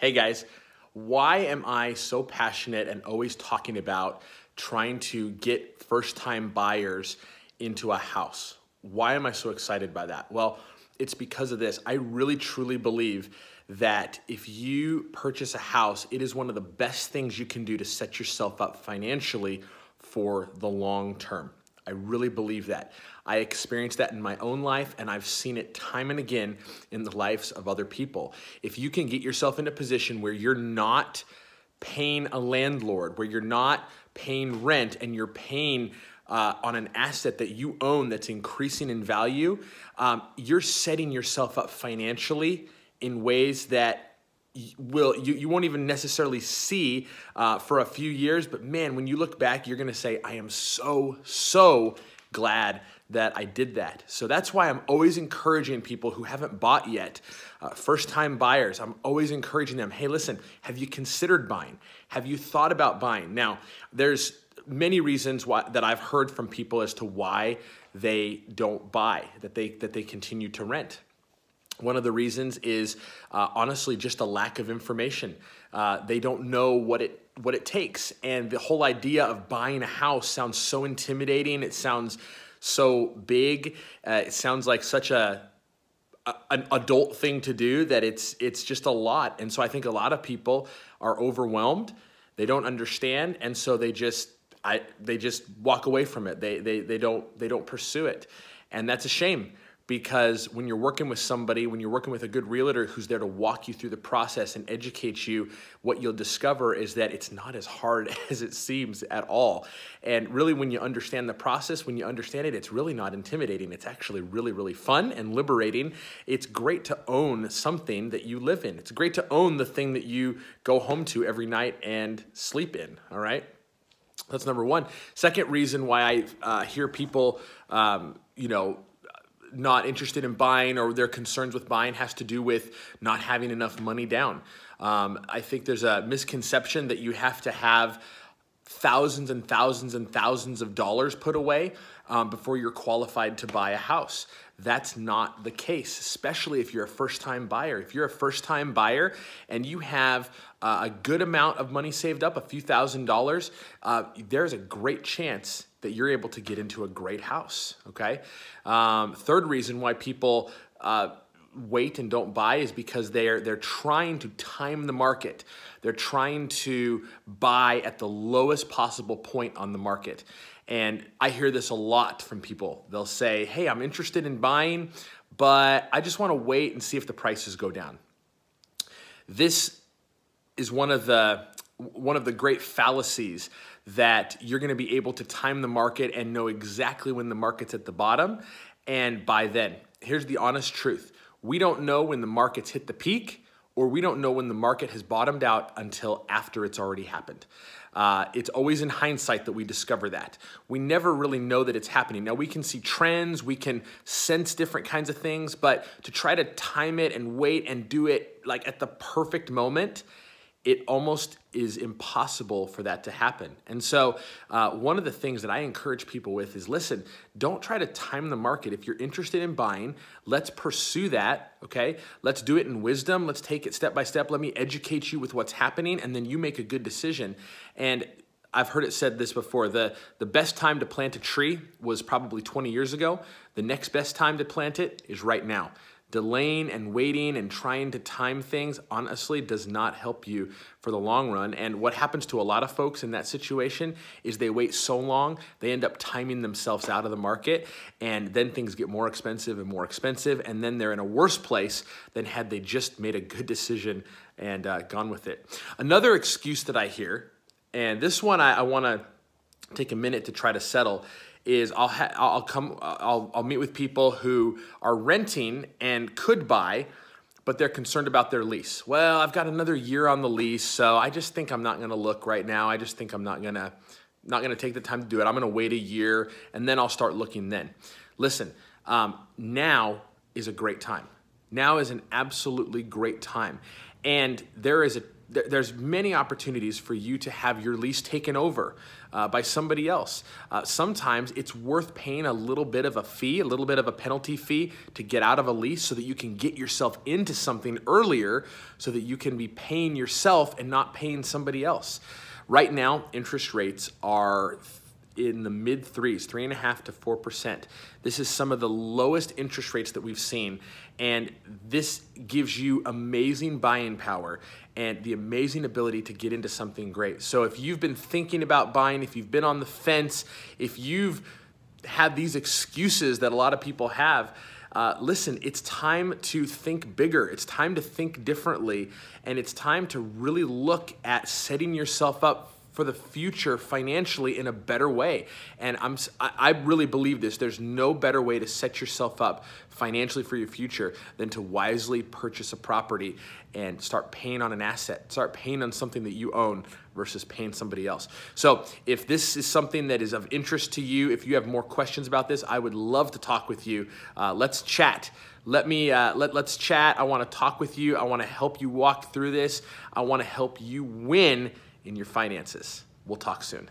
Hey guys, why am I so passionate and always talking about trying to get first-time buyers into a house? Why am I so excited by that? Well, it's because of this. I really truly believe that if you purchase a house, it is one of the best things you can do to set yourself up financially for the long term. I really believe that. I experienced that in my own life, and I've seen it time and again in the lives of other people. If you can get yourself in a position where you're not paying a landlord, where you're not paying rent, and you're paying on an asset that you own that's increasing in value, you're setting yourself up financially in ways that you won't even necessarily see for a few years, but man, when you look back, you're gonna say, I am so glad that I did that. So that's why I'm always encouraging people who haven't bought yet, first-time buyers, I'm always encouraging them, hey, listen, have you considered buying? Have you thought about buying? Now, there's many reasons that I've heard from people as to why they don't buy, that they continue to rent. One of the reasons is honestly just a lack of information. They don't know what it takes, and the whole idea of buying a house sounds so intimidating. It sounds so big. It sounds like such an adult thing to do that it's just a lot. And so I think a lot of people are overwhelmed. They don't understand, and so they just walk away from it. They don't pursue it, and that's a shame. Because when you're working with somebody, when you're working with a good realtor who's there to walk you through the process and educate you, what you'll discover is that it's not as hard as it seems at all. And really, when you understand the process, when you understand it, it's really not intimidating. It's actually really fun and liberating. It's great to own something that you live in. It's great to own the thing that you go home to every night and sleep in, all right? That's number one. Second reason why I hear people, not interested in buying or their concerns with buying has to do with not having enough money down. I think there's a misconception that you have to have thousands and thousands and thousands of dollars put away before you're qualified to buy a house. That's not the case, especially if you're a first-time buyer. If you're a first-time buyer and you have a good amount of money saved up, a few $1,000s, there's a great chance that you're able to get into a great house, okay? Third reason why people wait and don't buy is because they're trying to time the market. They're trying to buy at the lowest possible point on the market. And I hear this a lot from people. They'll say, hey, I'm interested in buying, but I just want to wait and see if the prices go down. This is one of the great fallacies that you're going to be able to time the market and know exactly when the market's at the bottom and buy then. Here's the honest truth. We don't know when the market's hit the peak, or we don't know when the market has bottomed out until after it's already happened. It's always in hindsight that we discover that. We never really know that it's happening. Now, we can see trends, we can sense different kinds of things, but to try to time it and wait and do it like at the perfect moment, it almost is impossible for that to happen. And so one of the things that I encourage people with is, listen, don't try to time the market. If you're interested in buying, let's pursue that, okay? Let's do it in wisdom. Let's take it step by step. Let me educate you with what's happening, and then you make a good decision. And I've heard it said this before, the best time to plant a tree was probably 20 years ago. The next best time to plant it is right now. Delaying and waiting and trying to time things honestly does not help you for the long run. And what happens to a lot of folks in that situation is they wait so long, they end up timing themselves out of the market, and then things get more expensive, and then they're in a worse place than had they just made a good decision and gone with it. Another excuse that I hear, and this one I want to take a minute to try to settle, is I'll meet with people who are renting and could buy, but they're concerned about their lease. Well, I've got another year on the lease, so I just think I'm not going to look right now. I just think I'm not going to take the time to do it. I'm going to wait a year, and then I'll start looking then. Listen, now is a great time. Now is an absolutely great time. And there is there's many opportunities for you to have your lease taken over by somebody else. Sometimes it's worth paying a little bit of a fee, a little bit of a penalty fee to get out of a lease so that you can get yourself into something earlier so that you can be paying yourself and not paying somebody else. Right now, interest rates are in the mid threes, 3.5% to 4%. This is some of the lowest interest rates that we've seen. And this gives you amazing buying power and the amazing ability to get into something great. So if you've been thinking about buying, if you've been on the fence, if you've had these excuses that a lot of people have, listen, it's time to think bigger. It's time to think differently. And it's time to really look at setting yourself up for the future financially in a better way. And I really believe this. There's no better way to set yourself up financially for your future than to wisely purchase a property and start paying on an asset, start paying on something that you own versus paying somebody else. So if this is something that is of interest to you, if you have more questions about this, I would love to talk with you. Let's chat. Let's chat. I want to talk with you. I want to help you walk through this. I want to help you win in your finances. We'll talk soon.